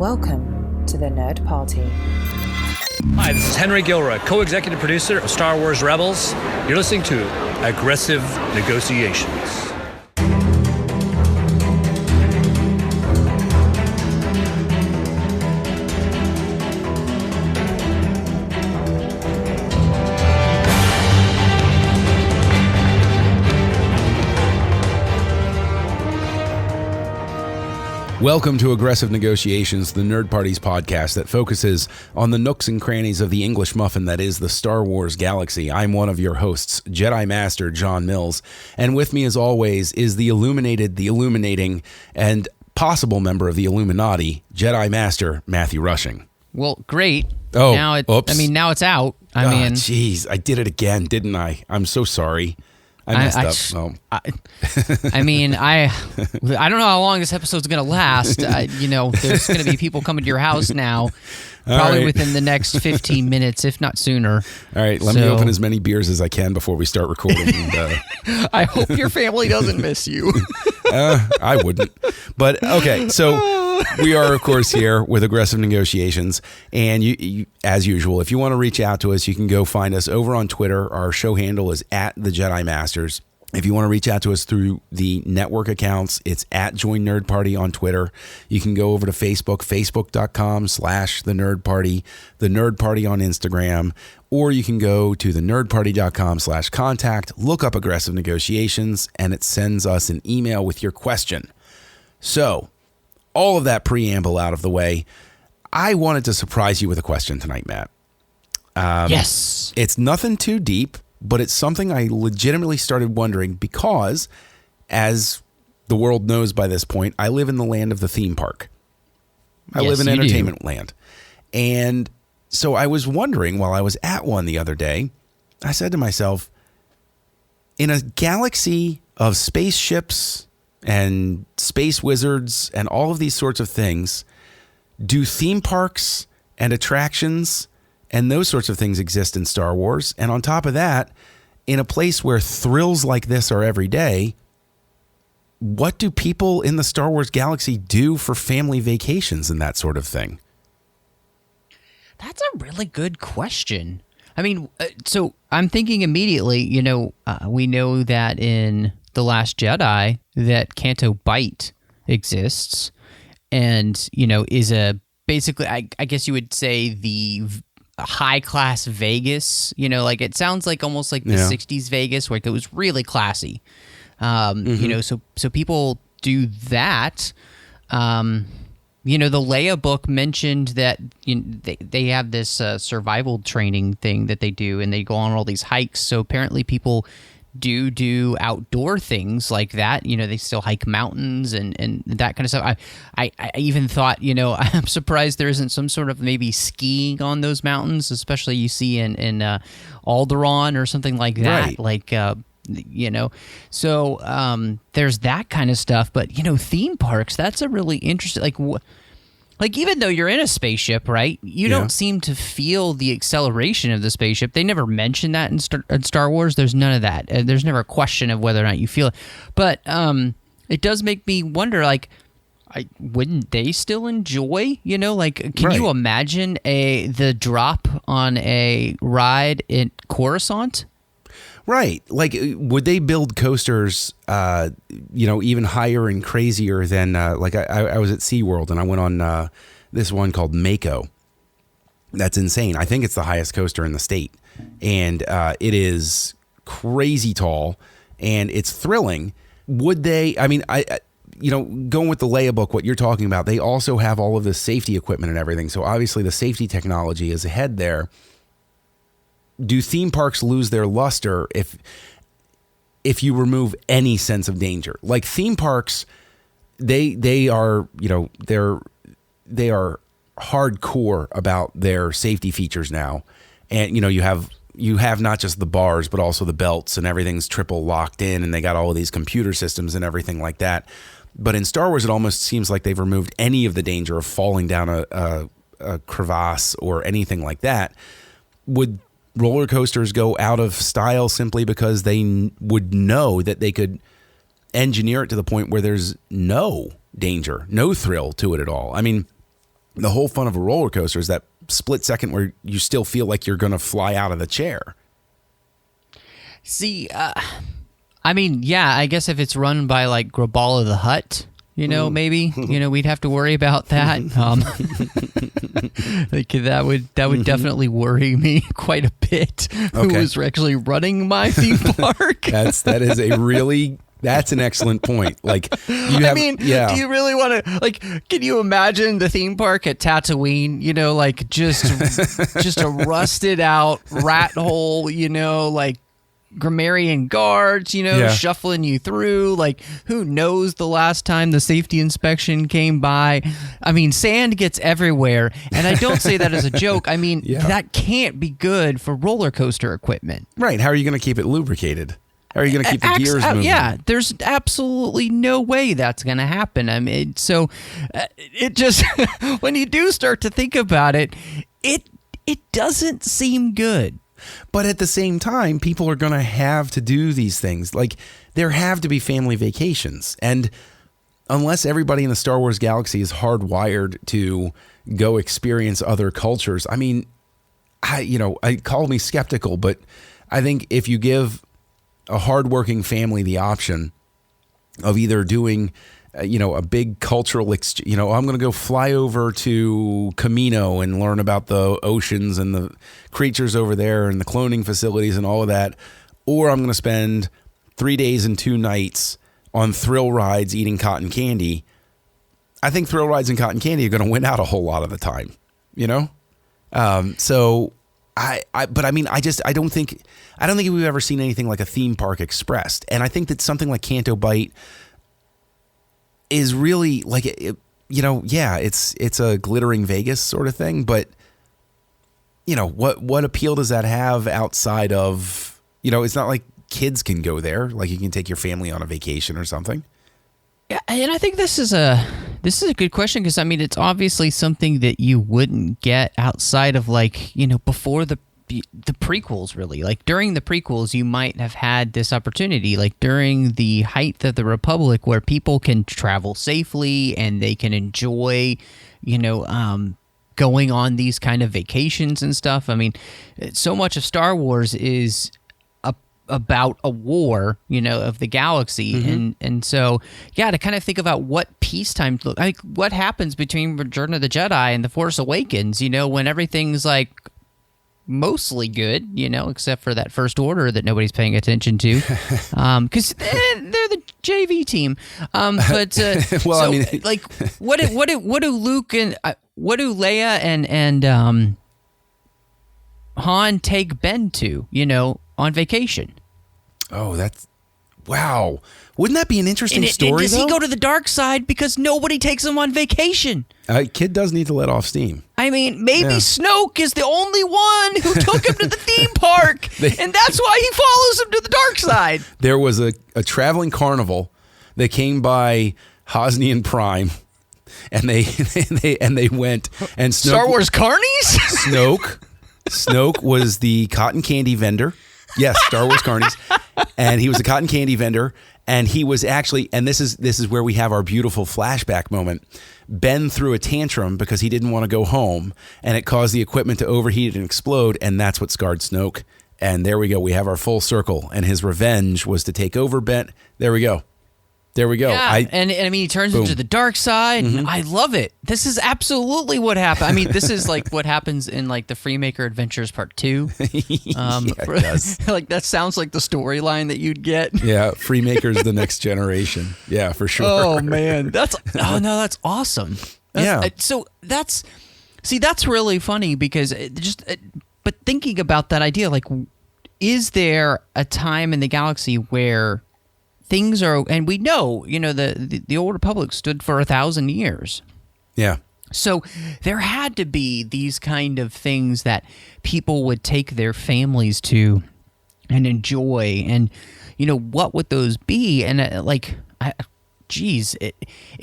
Welcome to the Nerd Party. Hi, this is Henry Gilroy, co-executive producer of Star Wars Rebels. You're listening to Aggressive Negotiations. Welcome to Aggressive Negotiations, the Nerd Party's podcast that focuses on the nooks and crannies of the English muffin that is the Star Wars galaxy. I'm one of your hosts, Jedi Master John Mills, and with me as always is the illuminated, the illuminating, and possible member of the Illuminati, Jedi Master Matthew Rushing. Well, great. Oh, oops. Now it's out. Jeez, I did it again, didn't I? I'm so sorry. I messed up. I don't know how long this episode's going to last. There's going to be people coming to your house now, probably within the next 15 minutes, if not sooner. All right, let me open as many beers as I can before we start recording. I hope your family doesn't miss you. I wouldn't. But, okay, so we are, of course, here with Aggressive Negotiations. And you, as usual, if you want to reach out to us, you can go find us over on Twitter. Our show handle is @TheJediMasters. If you want to reach out to us through the network accounts, it's @JoinNerdParty on Twitter. You can go over to Facebook, facebook.com/TheNerdParty, The Nerd Party on Instagram, or you can go to thenerdparty.com/contact, look up Aggressive Negotiations, and it sends us an email with your question. So, all of that preamble out of the way, I wanted to surprise you with a question tonight, Matt. Yes. It's nothing too deep, but it's something I legitimately started wondering because, as the world knows by this point, I live in the land of the theme park. I live in entertainment land. And so I was wondering while I was at one the other day, I said to myself, in a galaxy of spaceships and space wizards and all of these sorts of things, do theme parks and attractions and those sorts of things exist in Star Wars? And on top of that, in a place where thrills like this are every day, what do people in the Star Wars galaxy do for family vacations and that sort of thing? That's a really good question. I mean, so I'm thinking immediately, we know that in The Last Jedi that Canto Bight exists and, is basically, I guess you would say the high class Vegas, it sounds like almost like the 60s Vegas where it was really classy. So people do that. The Leia book mentioned that they have this survival training thing that they do, and they go on all these hikes. So apparently people do outdoor things like that. They still hike mountains and that kind of stuff. I even thought, I'm surprised there isn't some sort of maybe skiing on those mountains, especially you see in Alderaan or something like that. Right. So there's that kind of stuff. But, theme parks, that's a really interesting, like even though you're in a spaceship, right, you don't seem to feel the acceleration of the spaceship. They never mention that in Star Wars. There's none of that. There's never a question of whether or not you feel it. But it does make me wonder, wouldn't they still enjoy, can you imagine the drop on a ride in Coruscant? Right. Would they build coasters, even higher and crazier than, I was at SeaWorld and I went on this one called Mako. That's insane. I think it's the highest coaster in the state. And it is crazy tall and it's thrilling. Would they, going with the Leia book, what you're talking about, they also have all of the safety equipment and everything. So obviously the safety technology is ahead there. Do theme parks lose their luster if you remove any sense of danger? Like theme parks, they are, they are hardcore about their safety features now. And, you have not just the bars, but also the belts and everything's triple locked in and they got all of these computer systems and everything like that. But in Star Wars, it almost seems like they've removed any of the danger of falling down a crevasse or anything like that. Would roller coasters go out of style simply because they would know that they could engineer it to the point where there's no danger, no thrill to it at all? I mean, the whole fun of a roller coaster is that split second where you still feel like you're going to fly out of the chair. See, I mean, yeah, I guess if it's run by like Graballa the Hutt, maybe, we'd have to worry about that. Like that would definitely worry me quite a bit. Who was actually running my theme park? That's an excellent point. Like, do you really want to, like, can you imagine the theme park at Tatooine, like just a rusted out rat hole, like grammarian guards, shuffling you through, like, who knows the last time the safety inspection came by. I mean, sand gets everywhere, and I don't say that as a joke. I mean, that can't be good for roller coaster equipment. Right. How are you going to keep it lubricated? How are you going to keep the gears moving? Yeah, there's absolutely no way that's going to happen. I mean, so it just, when you do start to think about it, it doesn't seem good. But at the same time, people are going to have to do these things. Like, there have to be family vacations. And unless everybody in the Star Wars galaxy is hardwired to go experience other cultures, I mean, I call me skeptical, but I think if you give a hardworking family the option of either doing a big cultural exchange, I'm going to go fly over to Camino and learn about the oceans and the creatures over there and the cloning facilities and all of that. Or I'm going to spend 3 days and 2 nights on thrill rides eating cotton candy. I think thrill rides and cotton candy are going to win out a whole lot of the time, So but I mean, I don't think we've ever seen anything like a theme park expressed. And I think that something like Canto Bight is really like, it's a glittering Vegas sort of thing. But, what appeal does that have outside of, it's not like kids can go there. Like, you can take your family on a vacation or something. Yeah, and I think this is a good question, because I mean, it's obviously something that you wouldn't get outside of, like, before the prequels, really. Like, during the prequels, you might have had this opportunity, like during the height of the Republic, where people can travel safely and they can enjoy, going on these kind of vacations and stuff. I mean, so much of Star Wars is about a war, of the galaxy. Mm-hmm. And so, to kind of think about what peacetime, like what happens between Return of the Jedi and The Force Awakens, when everything's like mostly good, except for that First Order that nobody's paying attention to, because they're the JV team. But well, so, I mean, like, what do Luke and what do Leia and Han take Ben to, on vacation? Oh, wow. Wouldn't that be an interesting story, does he go to the dark side because nobody takes him on vacation? Kid does need to let off steam. I mean, maybe Snoke is the only one who took him to the theme park, and that's why he follows him to the dark side. There was a traveling carnival that came by Hosnian Prime, and they went, and Snoke, Star Wars carnies? Snoke was the cotton candy vendor. Yes, Star Wars carnies. And he was a cotton candy vendor, and he was actually, and this is where we have our beautiful flashback moment. Ben threw a tantrum because he didn't want to go home, and it caused the equipment to overheat and explode, and that's what scarred Snoke. And there we go. We have our full circle, and his revenge was to take over Ben. There we go. Yeah, and I mean, he turns into the dark side, and I love it. This is absolutely what happened. I mean, this is like what happens in like the Freemaker Adventures Part 2. It does. Like, that sounds like the storyline that you'd get. Yeah, Freemaker's the next generation. Yeah, for sure. Oh man, that's awesome. So that's really funny, because but thinking about that idea, like, is there a time in the galaxy where things are, and we know, the Old Republic stood for 1,000 years. Yeah. So there had to be these kind of things that people would take their families to and enjoy. And, what would those be? And it's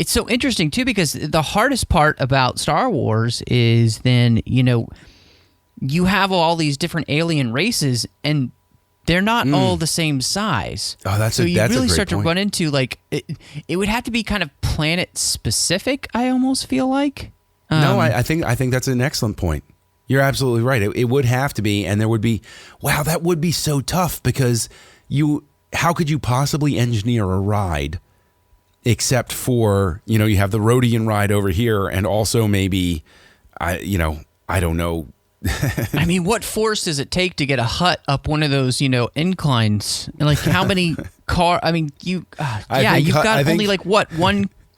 so interesting too, because the hardest part about Star Wars is then, you have all these different alien races, and they're not all the same size. Oh, that's so you really start point. to run into, like, it would have to be kind of planet specific, I almost feel like. No, I think that's an excellent point. You're absolutely right. It would have to be, and there would be. Wow, that would be so tough because how could you possibly engineer a ride except for you have the Rhodian ride over here, and also maybe I don't know. I mean, what force does it take to get a hut up one of those, inclines? Like, how many I mean, you've got only like what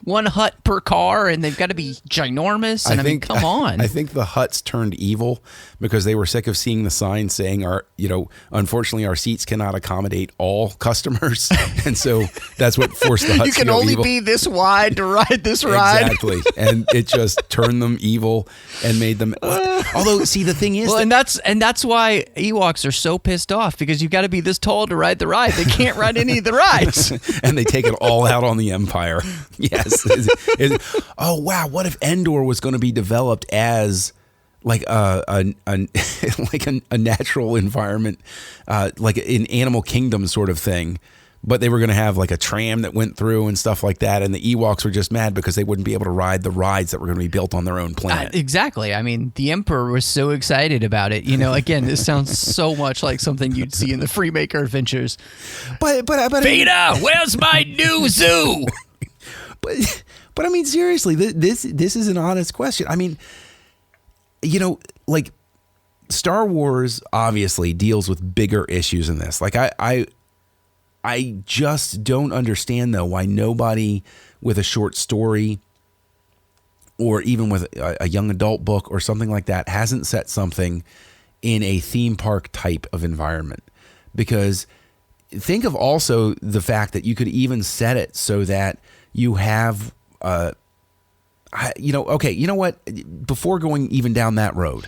one hut per car, and they've got to be ginormous. And I mean, come on. I think the huts turned evil because they were sick of seeing the sign saying unfortunately our seats cannot accommodate all customers, and so that's what forced the huts. You can to go only evil. be this wide to ride this ride. Exactly, and it just turned them evil and made them. Although, see, the thing is, and that's why Ewoks are so pissed off because you've got to be this tall to ride the ride. They can't ride any of the rides, and they take it all out on the Empire. Yes. Oh wow! What if Endor was going to be developed as like a natural environment, like an Animal Kingdom sort of thing? But they were going to have like a tram that went through and stuff like that, and the Ewoks were just mad because they wouldn't be able to ride the rides that were going to be built on their own planet. Exactly. I mean, the Emperor was so excited about it. Again, this sounds so much like something you'd see in the Freemaker Adventures. But Veda, where's my new zoo? But I mean, seriously, this is an honest question. I mean, like Star Wars obviously deals with bigger issues in this. Like I just don't understand though why nobody with a short story or even with a young adult book or something like that hasn't set something in a theme park type of environment. Because think of also the fact that you could even set it so that you have, okay, you know what? Before going even down that road,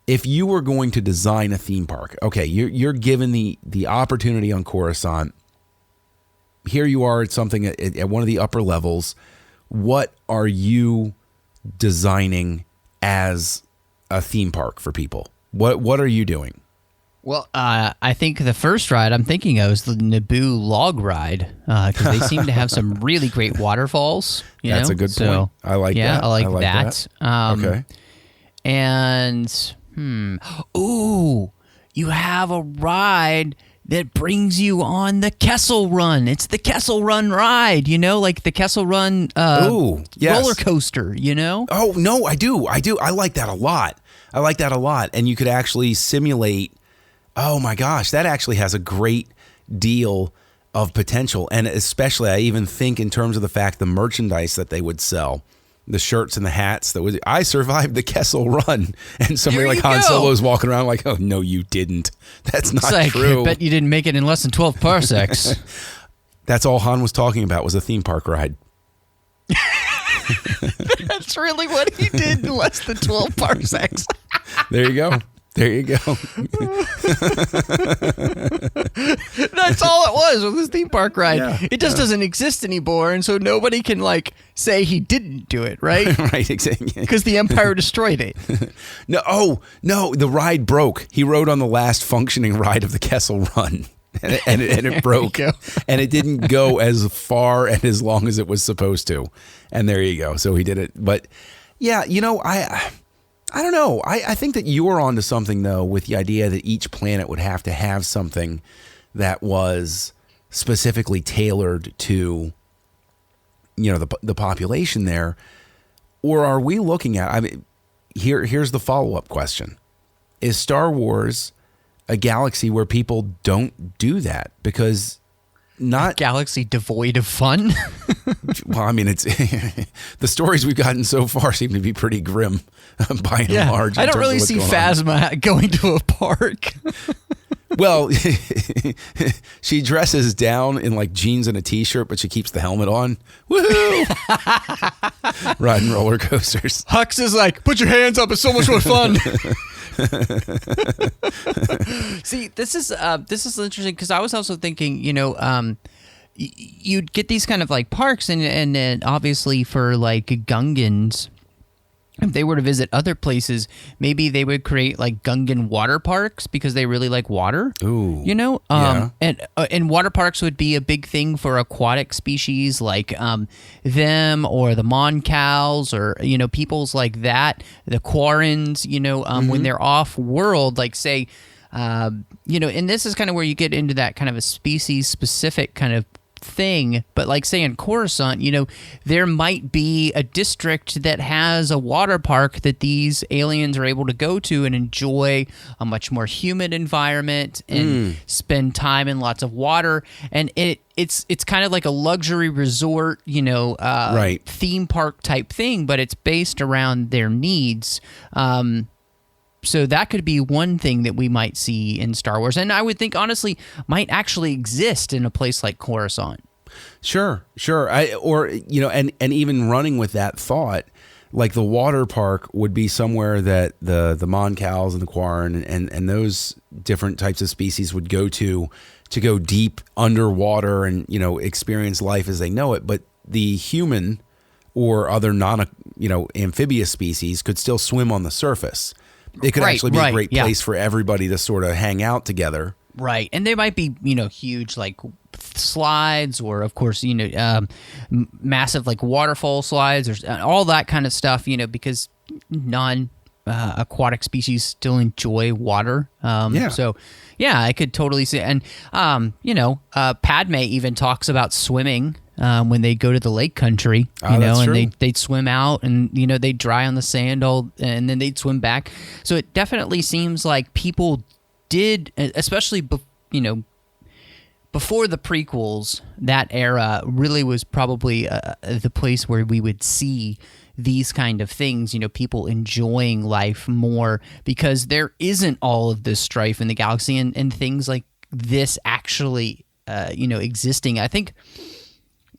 if you were going to design a theme park, okay, you're given the opportunity on Coruscant. Here you are at something at one of the upper levels. What are you designing as a theme park for people? What are you doing? Well, I think the first ride I'm thinking of is the Naboo log ride because they seem to have some really great waterfalls. That's a good point. I like that. Yeah, I like that. Okay. And ooh, you have a ride that brings you on the Kessel Run. It's the Kessel Run ride, like the Kessel Run roller coaster, Oh, no, I do. I like that a lot. And you could actually simulate. Oh my gosh, that actually has a great deal of potential. And especially, I even think in terms of the fact the merchandise that they would sell, the shirts and the hats I survived the Kessel Run. And somebody like Han Solo's walking around like, oh, no, you didn't. That's not true. I bet you didn't make it in less than 12 parsecs. That's all Han was talking about was a theme park ride. That's really what he did in less than 12 parsecs. There you go. That's all it was this theme park ride. Yeah, it just doesn't exist anymore, and so nobody can say he didn't do it, right? Right, exactly. Because the Empire destroyed it. No, the ride broke. He rode on the last functioning ride of the Kessel Run, and it broke, and it didn't go as far and as long as it was supposed to. And there you go. So he did it, but yeah, I don't know. I think that you were onto something, though, with the idea that each planet would have to have something that was specifically tailored to, the population there. Or are we looking at, I mean, here's the follow-up question. Is Star Wars a galaxy where people don't do that? Because not... A galaxy devoid of fun? Well, I mean, it's the stories we've gotten so far seem to be pretty grim by and large. I don't really see Phasma going to a park. Well, she dresses down in like jeans and a t-shirt, but she keeps the helmet on. Woohoo! Riding roller coasters. Hux is like, put your hands up. It's so much more fun. See, this is interesting because I was also thinking, you'd get these kind of like parks and obviously for like Gungans, if they were to visit other places, maybe they would create like Gungan water parks because they really like water. Ooh, And water parks would be a big thing for aquatic species like them or the Moncals or peoples like that, the Quarrens. When they're off world, like say, and this is kind of where you get into that kind of a species specific kind of thing, but like say in Coruscant, there might be a district that has a water park that these aliens are able to go to and enjoy a much more humid environment and spend time in lots of water, and it's kind of like a luxury resort, right, theme park type thing, but it's based around their needs. So that could be one thing that we might see in Star Wars, and I would think honestly might actually exist in a place like Coruscant. Sure. And even running with that thought, like the water park would be somewhere that the Moncals and the Quarren and those different types of species would go to go deep underwater and experience life as they know it. But the human or other amphibious species could still swim on the surface. It could actually be a great place for everybody to sort of hang out together. Right. And there might be, huge like slides or, of course, massive like waterfall slides or all that kind of stuff, because aquatic species still enjoy water. So, yeah, I could totally see it. And, Padme even talks about swimming when they go to the lake country, and they'd swim out and, they'd dry on the sand and then they'd swim back. So it definitely seems like people did, especially, before the prequels, that era really was probably the place where we would see these kind of things, people enjoying life more because there isn't all of this strife in the galaxy and things like this actually, existing. I think,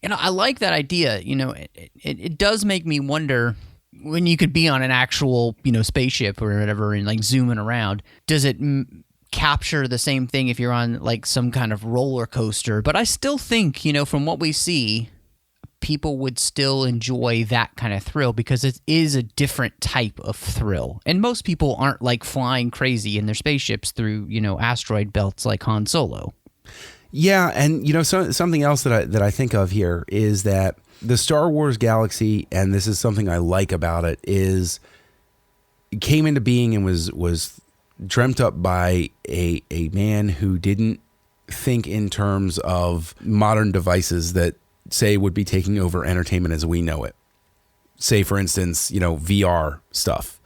I like that idea. It does make me wonder when you could be on an actual, spaceship or whatever and like zooming around, does it capture the same thing if you're on like some kind of roller coaster? But I still think, from what we see, people would still enjoy that kind of thrill because it is a different type of thrill. And most people aren't like flying crazy in their spaceships through, asteroid belts like Han Solo. Yeah, and something else that I think of here is that the Star Wars galaxy, and this is something I like about it, is it came into being and was dreamt up by a man who didn't think in terms of modern devices that say would be taking over entertainment as we know it. Say, for instance, VR stuff.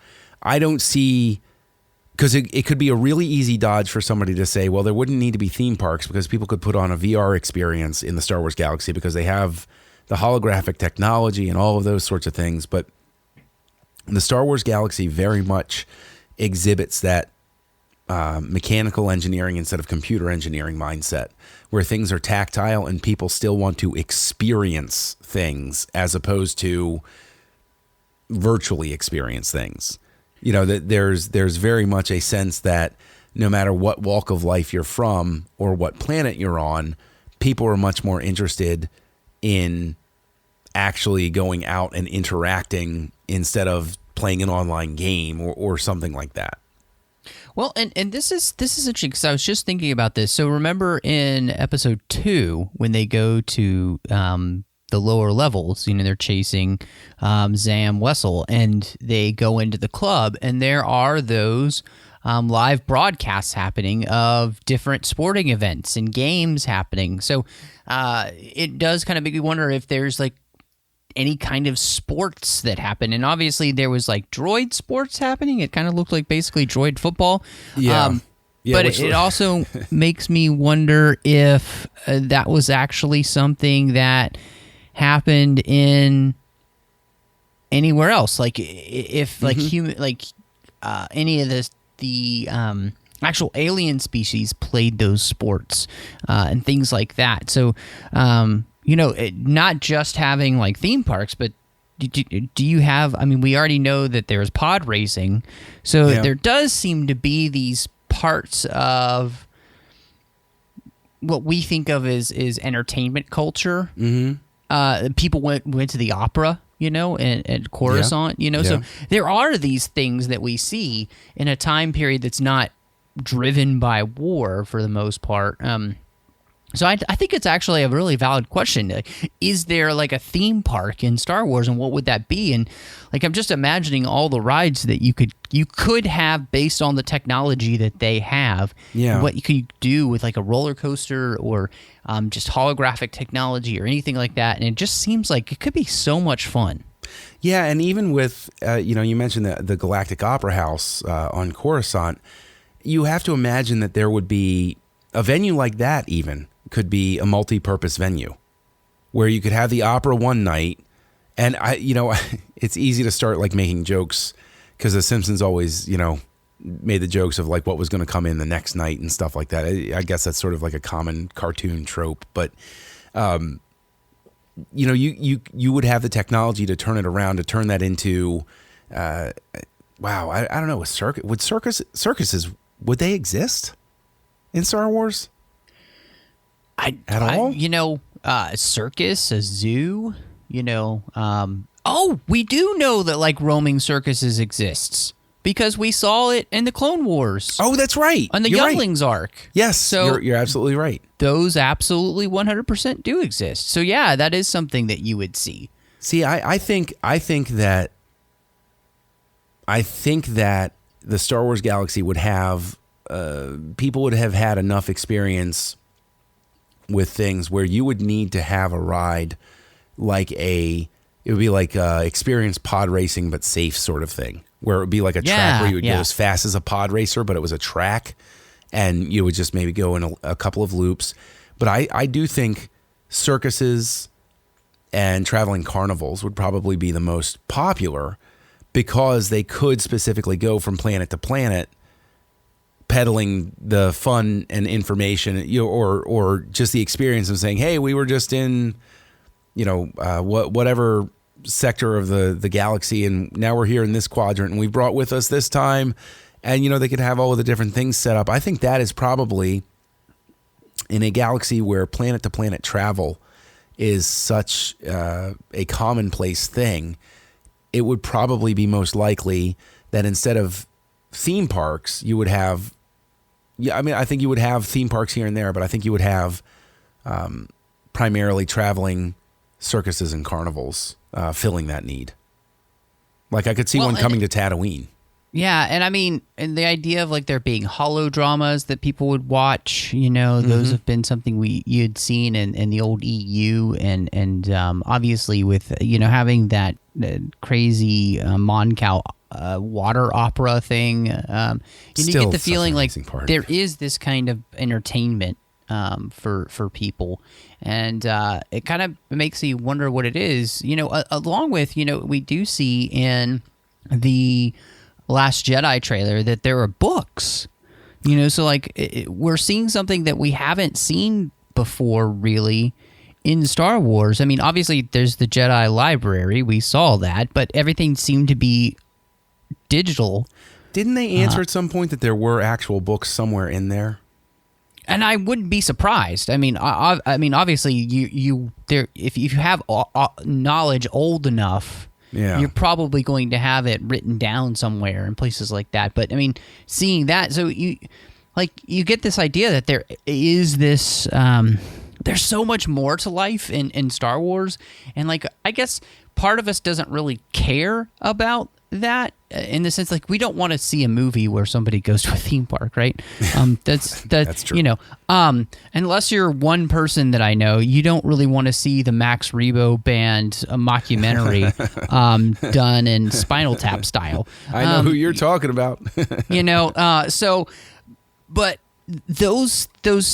I don't see, because it could be a really easy dodge for somebody to say, well, there wouldn't need to be theme parks because people could put on a VR experience in the Star Wars galaxy because they have the holographic technology and all of those sorts of things. But the Star Wars galaxy very much exhibits that mechanical engineering instead of computer engineering mindset, where things are tactile and people still want to experience things as opposed to virtually experience things. That there's very much a sense that no matter what walk of life you're from or what planet you're on, people are much more interested in actually going out and interacting instead of playing an online game or something like that. Well, and this is interesting because I was just thinking about this. So remember in episode 2 when they go to the lower levels, they're chasing Zam Wessel and they go into the club and there are those live broadcasts happening of different sporting events and games happening. So it does kind of make me wonder if there's like any kind of sports that happen. And obviously there was like droid sports happening. It kind of looked like basically droid football. Yeah. But it also makes me wonder if that was actually something that happened in anywhere else. Like if like human, like any of the actual alien species played those sports and things like that. So, not just having like theme parks, but do you have, we already know that there's pod racing. So there does seem to be these parts of what we think of as entertainment culture. Mm-hmm. People went to the opera and Coruscant, Yeah. So there are these things that we see in a time period that's not driven by war for the most part. So I think it's actually a really valid question. Is there like a theme park in Star Wars, and what would that be? And like I'm just imagining all the rides that you could have based on the technology that they have. Yeah. What you could do with like a roller coaster or just holographic technology or anything like that. And it just seems like it could be so much fun. Yeah, and even with you mentioned the Galactic Opera House on Coruscant, you have to imagine that there would be a venue like that. Even could be a multi-purpose venue where you could have the opera one night, and it's easy to start like making jokes because the Simpsons always made the jokes of like what was going to come in the next night and stuff like that. I guess that's sort of like a common cartoon trope, but you would have the technology to turn it around, to turn that into I don't know, circuses would they exist in Star Wars? Circus, a zoo, we do know that like roaming circuses exists because we saw it in the Clone Wars. Oh, that's right. On the You're Younglings right. arc. Yes, so you're absolutely right. Those absolutely 100% do exist. So yeah, that is something that you would see. See, I think that the Star Wars galaxy would have people would have had enough experience with things where you would need to have a ride like it would be like experience pod racing but safe sort of thing, where it would be like a track where you would go as fast as a pod racer, but it was a track and you would just maybe go in a couple of loops. But I do think circuses and traveling carnivals would probably be the most popular because they could specifically go from planet to planet peddling the fun and information, or just the experience of saying, hey, we were just in, whatever sector of the galaxy, and now we're here in this quadrant, and we brought with us this time, and they could have all of the different things set up. I think that is probably, in a galaxy where planet to planet travel is such a commonplace thing, it would probably be most likely that instead of theme parks, you would have, I think you would have theme parks here and there, but I think you would have primarily traveling circuses and carnivals filling that need. Like I could see one coming to Tatooine. Yeah, and the idea of like there being holodramas that people would watch, those have been something you'd seen in the old EU, and obviously with having that crazy Mon Cal water opera thing, you get the feeling like there is this kind of entertainment for people, and it kind of makes you wonder what it is. Along with we do see in the Last Jedi trailer that there are books, so like we're seeing something that we haven't seen before really in Star Wars. Obviously there's the Jedi library, we saw that, but everything seemed to be digital. Didn't they answer at some point that there were actual books somewhere in there? And I wouldn't be surprised. Obviously you there, if you have knowledge old enough, you're probably going to have it written down somewhere in places like that. But seeing that, so you get this idea that there is this there's so much more to life in Star Wars, and I guess part of us doesn't really care about that in the sense we don't want to see a movie where somebody goes to a theme park, right? That's true. Unless you're one person that I know, you don't really want to see the Max Rebo band mockumentary done in Spinal Tap style. I know who you're talking about. But those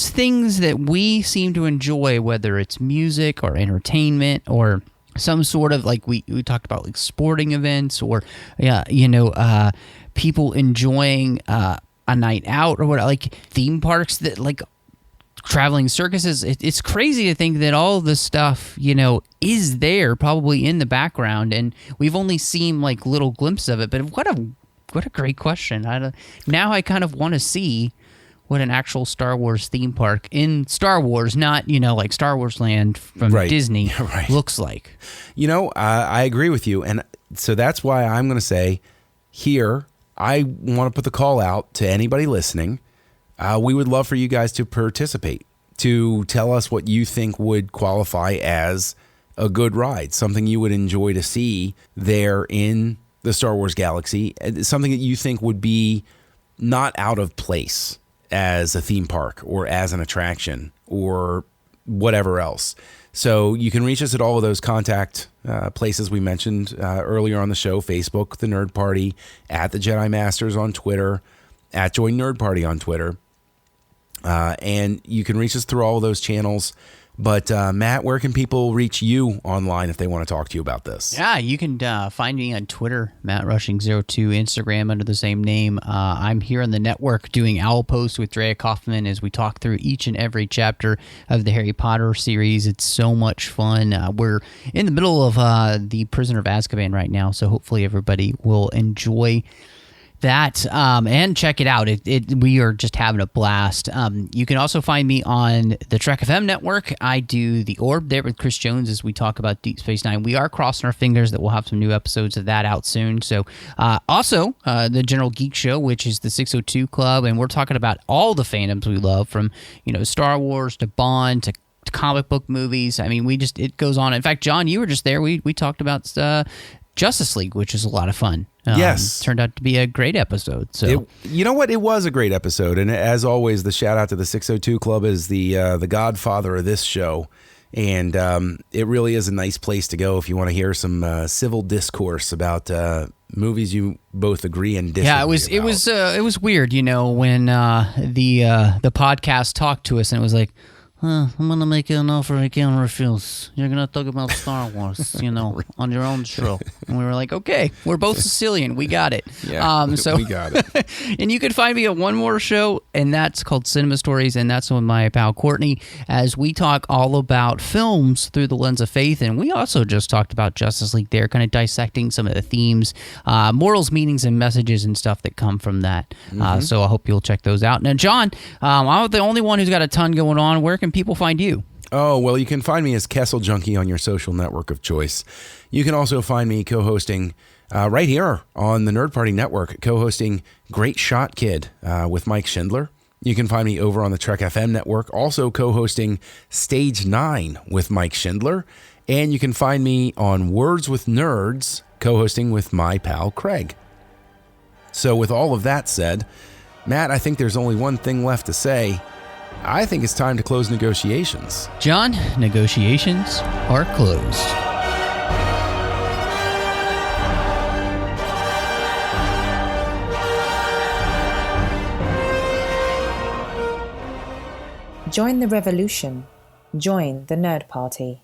things that we seem to enjoy, whether it's music or entertainment or some sort of we talked about sporting events or people enjoying a night out or what, theme parks that traveling circuses. It's crazy to think that all this stuff is there probably in the background, and we've only seen little glimpses of it. But what a great question. Now I kind of want to see what an actual Star Wars theme park in Star Wars, not, like Star Wars Land from Disney, looks like. I agree with you. And so that's why I'm going to say here, I want to put the call out to anybody listening. We would love for you guys to participate, to tell us what you think would qualify as a good ride, something you would enjoy to see there in the Star Wars galaxy, something that you think would be not out of place as a theme park or as an attraction or whatever else. So you can reach us at all of those contact places we mentioned earlier on the show: Facebook, The Nerd Party, at The Jedi Masters on Twitter, at Join Nerd Party on Twitter. And you can reach us through all of those channels. But Matt, where can people reach you online if they want to talk to you about this? Yeah, you can find me on Twitter, MattRushing02, Instagram under the same name. I'm here on the network doing Owl Post with Drea Kaufman as we talk through each and every chapter of the Harry Potter series. It's so much fun. We're in the middle of the Prisoner of Azkaban right now, so hopefully everybody will enjoy that and check it out. We are just having a blast. You can also find me on the Trek FM network. I do The Orb there with Chris Jones as we talk about Deep Space Nine. We are crossing our fingers that we'll have some new episodes of that out soon. So also the General Geek Show, which is the 602 Club, and we're talking about all the fandoms we love, from Star Wars to Bond to comic book movies. I mean, it goes on. In fact, John, you were just there. We talked about Justice League, which is a lot of fun. Yes. Turned out to be a great episode. So you know what? It was a great episode. And as always, the shout out to the 602 Club is the godfather of this show. And it really is a nice place to go if you want to hear some civil discourse about movies you both agree and disagree about. It was weird, when the podcast talked to us and it was like, I'm going to make you an offer I can't refuse. You're going to talk about Star Wars, on your own show. And we were like, okay, we're both Sicilian. We got it. Yeah, so we got it. And you can find me at one more show, and that's called Cinema Stories, and that's with my pal Courtney, as we talk all about films through the lens of faith. And we also just talked about Justice League there, kind of dissecting some of the themes, morals, meanings, and messages and stuff that come from that. So I hope you'll check those out. Now, John, I'm the only one who's got a ton going on. Where can people find you? Oh, well, you can find me as Kessel Junkie on your social network of choice. You can also find me co-hosting right here on the Nerd Party Network, co-hosting Great Shot Kid with Mike Schindler. You can find me over on the Trek FM network, also co-hosting Stage 9 with Mike Schindler. And you can find me on Words with Nerds, co-hosting with my pal Craig. So with all of that said, Matt, I think there's only one thing left to say. I think it's time to close negotiations. John, negotiations are closed. Join the revolution. Join the Nerd Party.